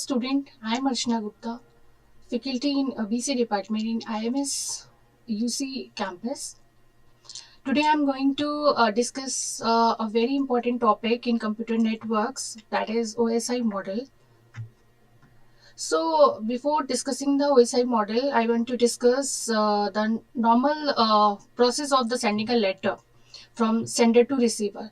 student. I am Archana Gupta, faculty in BC department in IMS UC campus. Today I am going to discuss a very important topic in computer networks, that is OSI model. So before discussing the OSI model, I want to discuss the normal process of the sending a letter from sender to receiver.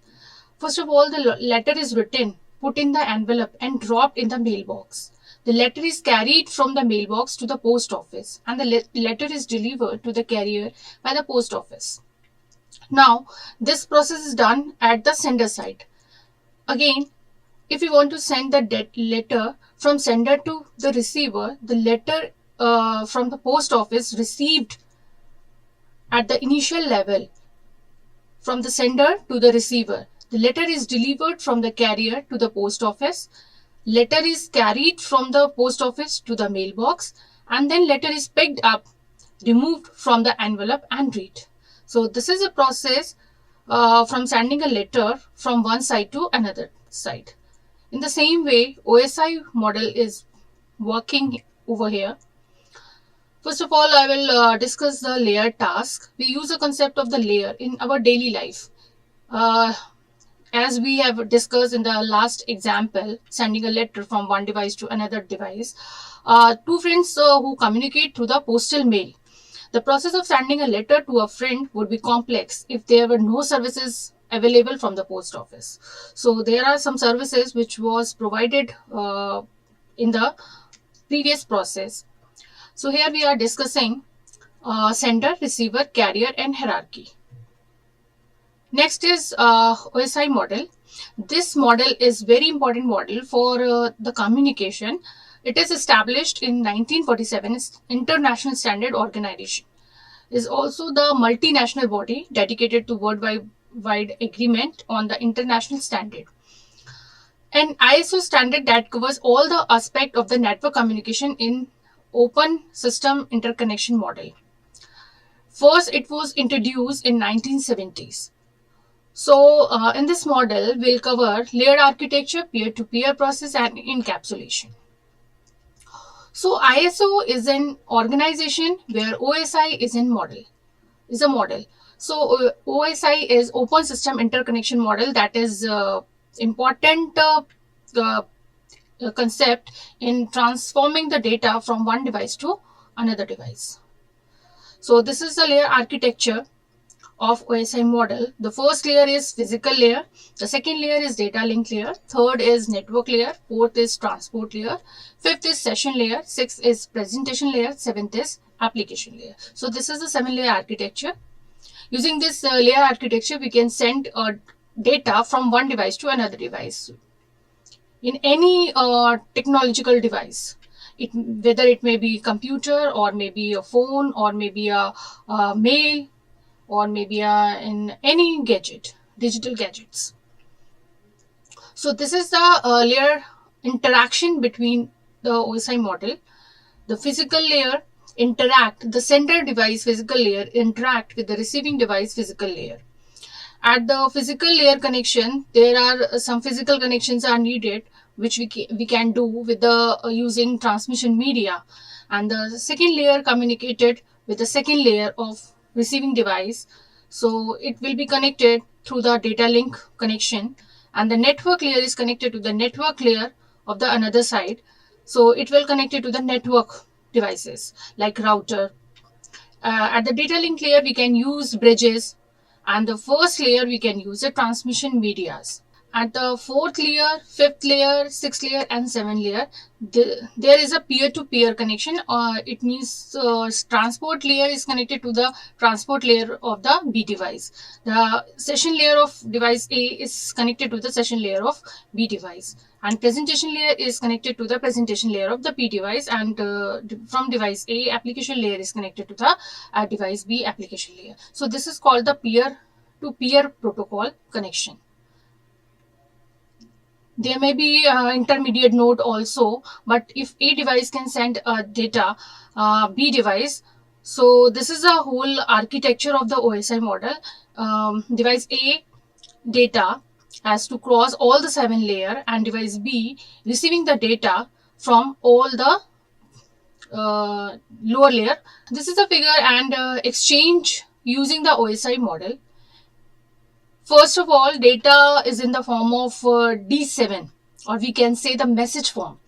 First of all, the letter is written, put in the envelope, and dropped in the mailbox. The letter is carried from the mailbox to the post office, and the letter is delivered to the carrier by the post office. Now, this process is done at the sender side. Again, if you want to send the letter from sender to the receiver, the letter from the post office received at the initial level from the sender to the receiver. The letter is delivered from the carrier to the post office. Letter is carried from the post office to the mailbox, and then letter is picked up, removed from the envelope and read. So this is a process from sending a letter from one side to another side. In the same way, OSI model is working over here. First of all, I will discuss the layer task. We use the concept of the layer in our daily life. Uh, as we have discussed in the last example, sending a letter from one device to another device, two friends who communicate through the postal mail. The process of sending a letter to a friend would be complex if there were no services available from the post office. So there are some services which was provided in the previous process. So here we are discussing sender, receiver, carrier, and hierarchy. Next is OSI model. This model is very important model for the communication. It is established in 1947 as International Standard Organization. It is also the multinational body dedicated to worldwide agreement on the international standard. An ISO standard that covers all the aspect of the network communication in open system interconnection model. First, it was introduced in 1970s. So in this model, we'll cover layered architecture, peer-to-peer process, and encapsulation. So ISO is an organization where OSI is a model. So OSI is Open System Interconnection Model, that is important concept in transforming the data from one device to another device. So this is the layer architecture of OSI model. The first layer is physical layer, the second layer is data link layer, third is network layer, fourth is transport layer, fifth is session layer, sixth is presentation layer, seventh is application layer. So this is the 7-layer architecture. Using this layer architecture, we can send data from one device to another device in any technological device. Whether it may be computer or maybe a phone or maybe a mail or maybe in any gadget, digital gadgets. So this is the layer interaction between the OSI model. The physical layer the sender device physical layer interact with the receiving device physical layer. At the physical layer connection, there are some physical connections are needed, which we can do with the using transmission media. And the second layer communicated with the second layer of receiving device. So it will be connected through the data link connection, and the network layer is connected to the network layer of the another side. So it will connect it to the network devices like router. At the data link layer, we can use bridges, and the first layer we can use the transmission medias. At the fourth layer, fifth layer, sixth layer, and seventh layer, there is a peer-to-peer connection. It means transport layer is connected to the transport layer of the B device. The session layer of device A is connected to the session layer of B device. And presentation layer is connected to the presentation layer of the P device. And from device A, application layer is connected to the device B application layer. So this is called the peer-to-peer protocol connection. There may be intermediate node also, but if A device can send data, B device. So this is a whole architecture of the OSI model. Device A data has to cross all the 7 layer, and device B receiving the data from all the lower layer. This is a figure and exchange using the OSI model. First of all, data is in the form of D7, or we can say the message form.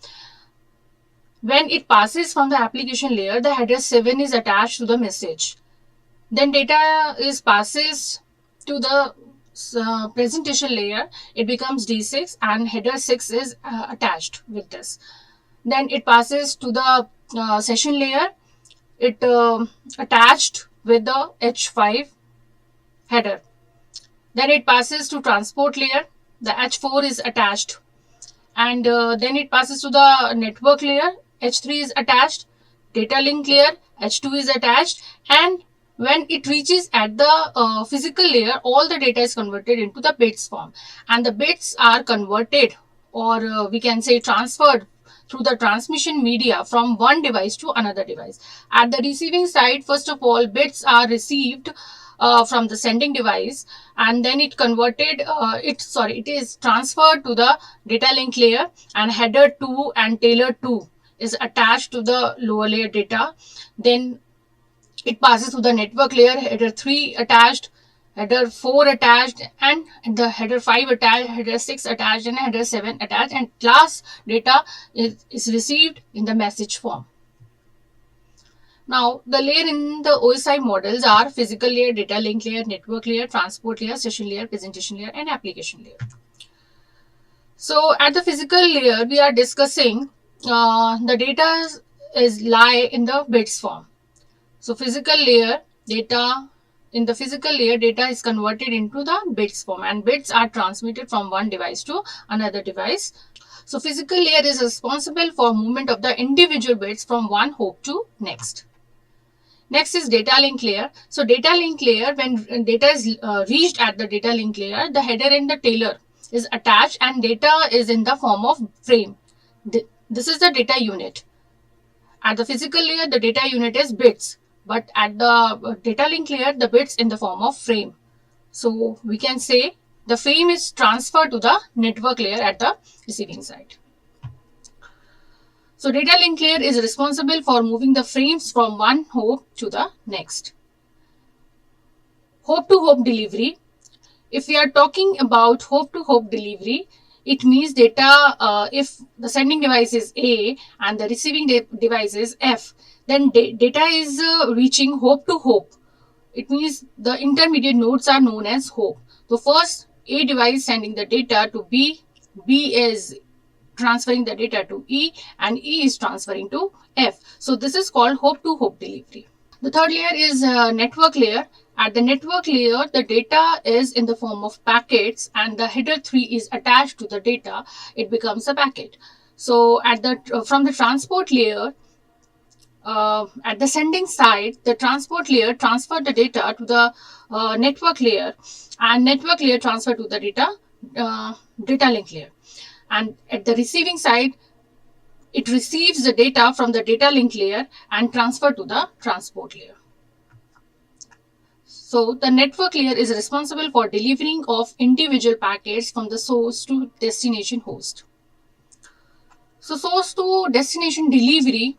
When it passes from the application layer, the header 7 is attached to the message. Then data is passes to the presentation layer. It becomes D6 and header 6 is attached with this. Then it passes to the session layer. It attached with the H5 header. Then it passes to transport layer. The H4 is attached. And then it passes to the network layer. H3 is attached. Data link layer. H2 is attached. And when it reaches at the physical layer, all the data is converted into the bits form. And the bits are converted, or we can say transferred, through the transmission media from one device to another device. At the receiving side, first of all, bits are received from the sending device, and then it is transferred to the data link layer, and header 2 and tailer 2 is attached to the lower layer data. Then it passes to the network layer, header 3 attached, header 4 attached, and the header 5 attached, header 6 attached, and header 7 attached, and last data is received in the message form. Now, the layer in the OSI models are physical layer, data link layer, network layer, transport layer, session layer, presentation layer, and application layer. So, at the physical layer, we are discussing the data is lie in the bits form. So, in the physical layer, data is converted into the bits form, and bits are transmitted from one device to another device. So, physical layer is responsible for movement of the individual bits from one hop to next. Next is data link layer. So, data link layer, when data is reached at the data link layer, the header and the tailer is attached and data is in the form of frame. This is the data unit. At the physical layer, the data unit is bits, but at the data link layer, the bits in the form of frame. So, we can say the frame is transferred to the network layer at the receiving side. So, data link layer is responsible for moving the frames from one hop to the next. Hop to hop delivery. If we are talking about hop to hop delivery, it means data, if the sending device is A and the receiving device is F, then data is reaching hop to hop. It means the intermediate nodes are known as hop. So, first A device sending the data to B, B is transferring the data to E, and E is transferring to F. So, this is called hop to hop delivery. The third layer is network layer. At the network layer, the data is in the form of packets and the header 3 is attached to the data. It becomes a packet. So, from the transport layer, at the sending side, the transport layer transferred the data to the network layer, and network layer transferred to the data link layer. And at the receiving side, it receives the data from the data link layer and transfer to the transport layer. So, the network layer is responsible for delivering of individual packets from the source to destination host. So, source to destination delivery,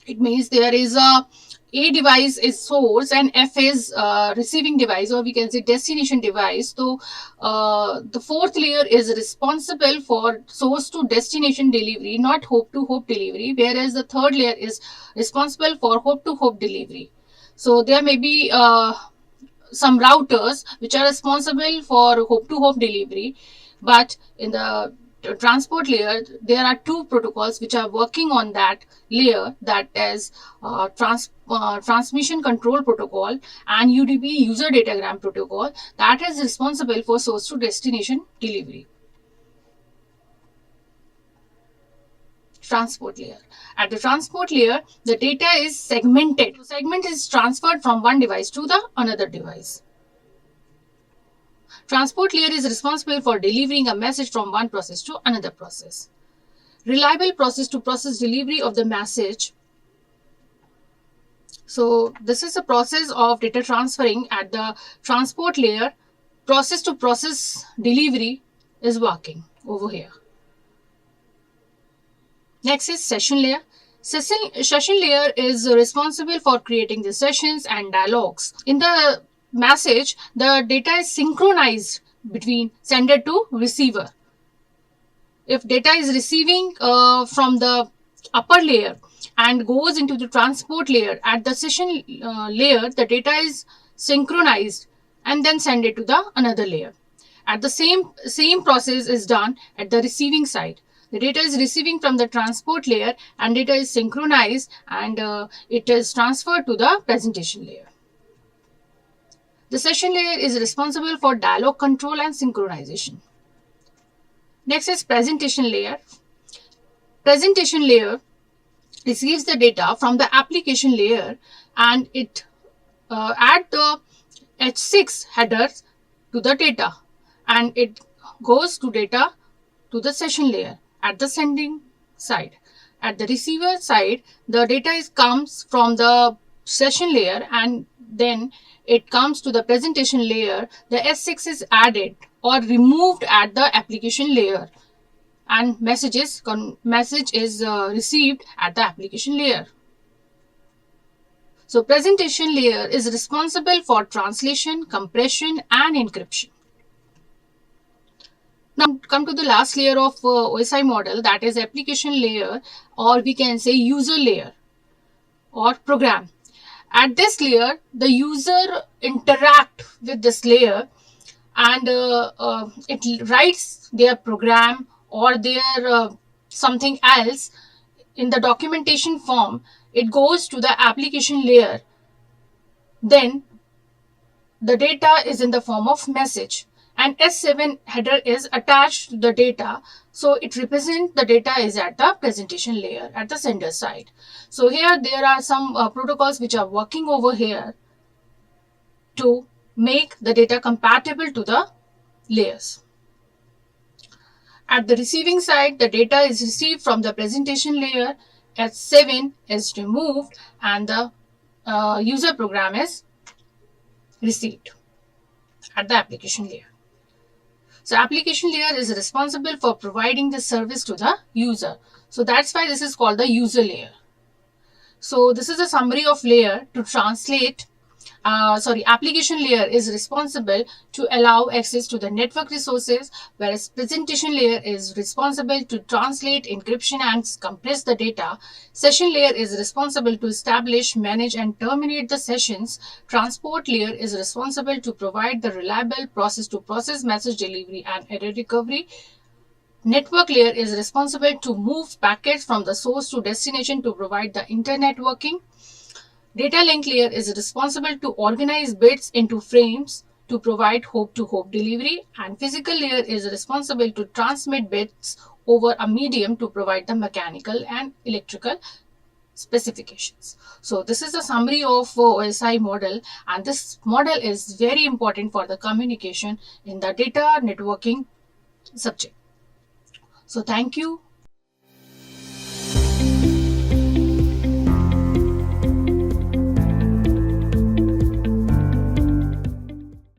it means there is a device is source and F is receiving device, or we can say destination device. So, the fourth layer is responsible for source to destination delivery, not hop to hop delivery, whereas the third layer is responsible for hop to hop delivery. So, there may be some routers which are responsible for hop to hop delivery, but in the transport layer, there are two protocols which are working on that layer, that is transmission control protocol and UDP user datagram protocol, that is responsible for source to destination delivery. Transport layer. At the transport layer, the data is segmented. So, segment is transferred from one device to the another device. Transport layer is responsible for delivering a message from one process to another process. Reliable process to process delivery of the message. So, this is the process of data transferring at the transport layer. Process to process delivery is working over here. Next is session layer. Session layer is responsible for creating the sessions and dialogues. In the message, the data is synchronized between sender to receiver. If data is receiving from the upper layer and goes into the transport layer, at the session layer, the data is synchronized and then send it to the another layer. At the same process is done at the receiving side. The data is receiving from the transport layer and data is synchronized and it is transferred to the presentation layer. The session layer is responsible for dialogue control and synchronization. Next is presentation layer. Presentation layer receives the data from the application layer and it add the H6 headers to the data and it goes to data to the session layer at the sending side. At the receiver side, the data comes from the session layer and then it comes to the presentation layer. The S6 is added or removed at the application layer and message is received at the application layer. So presentation layer is responsible for translation, compression and encryption. Now come to the last layer of OSI model, that is application layer, or we can say user layer or program. At this layer, the user interact with this layer and it writes their program or their something else in the documentation form. It goes to the application layer. Then the data is in the form of message and S7 header is attached to the data. So it represents the data is at the presentation layer at the sender side. So here there are some protocols which are working over here to make the data compatible to the layers. At the receiving side, the data is received from the presentation layer, S7 is removed and the user program is received at the application layer. So application layer is responsible for providing the service to the user. So that's why this is called the user layer. So this is a summary of layer to translate. Application layer is responsible to allow access to the network resources, whereas presentation layer is responsible to translate, encryption and compress the data. Session layer is responsible to establish, manage and terminate the sessions. Transport layer is responsible to provide the reliable process-to-process message delivery and error recovery. Network layer is responsible to move packets from the source to destination to provide the internetworking. Data link layer is responsible to organize bits into frames to provide hope-to-hope delivery, and physical layer is responsible to transmit bits over a medium to provide the mechanical and electrical specifications. So this is a summary of OSI model, and this model is very important for the communication in the data networking subject. So thank you.